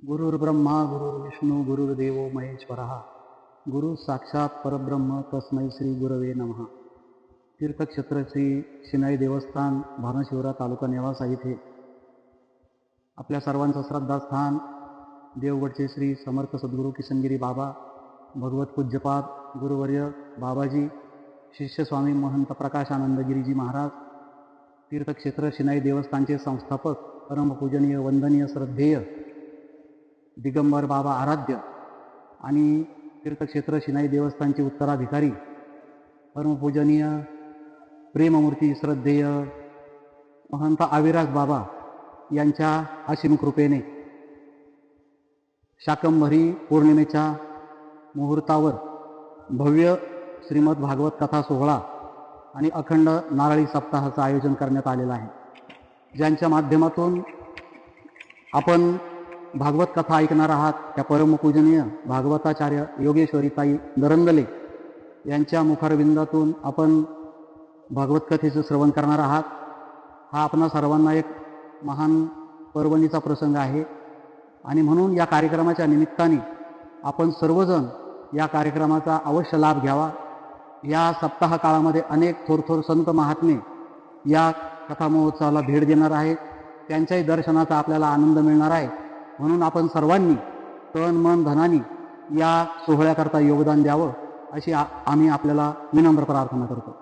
गुरुर्ब्रह्मा गुरुर्विष्णू गुरुर्देवो महेश्वरः गुरु साक्षात परब्रह्म तस्मै श्री गुरवे नमः. तीर्थक्षेत्र श्री शिनाई देवस्थान भानशिवरा तालुका नेवासा येथे आपल्या सर्वांचं श्रद्धास्थान देवगडचे श्री समर्थ सद्गुरू किशनगिरी बाबा, भगवत पूज्यपाद गुरुवर्य बाबाजी, शिष्य स्वामी महंत प्रकाशानंदगिरीजी महाराज, तीर्थक्षेत्र शिनाई देवस्थानचे संस्थापक परमपूजनीय वंदनीय श्रद्धेय दिगंबर बाबा आराध्य आणि तीर्थक्षेत्र शिनाई देवस्थानचे उत्तराधिकारी परमपूजनीय प्रेममूर्ती श्रद्धेय महंत आविराज बाबा यांच्या असीम कृपेने शाकंभरी पौर्णिमेच्या मुहूर्तावर भव्य श्रीमद भागवत कथा सोहळा आणि अखंड नारळी सप्ताहाचं आयोजन करण्यात आलेलं आहे, ज्यांच्या माध्यमातून आपण भागवत कथा ऐकणार आहात. त्या परमपूजनीय भागवताचार्य योगेश्वरीताई दरंगले यांच्या मुखारविंदातून आपण भागवत कथेचं श्रवण करणार आहात. हा आपणा सर्वांना एक महान पर्वणीचा प्रसंग आहे आणि म्हणून या कार्यक्रमाच्या निमित्ताने आपण सर्वजण या कार्यक्रमाचा अवश्य लाभ घ्यावा. या सप्ताह काळामध्ये अनेक थोर संत महात्मे या कथा महोत्सवाला भेट देणार आहेत. त्यांच्याही दर्शनाचा आपल्याला आनंद मिळणार आहे. म्हणून आपण सर्वांनी तन मन धनाने या सोहळ्याकरता योगदान द्यावं अशी आम्ही आपल्याला विनम्र प्रार्थना करतो.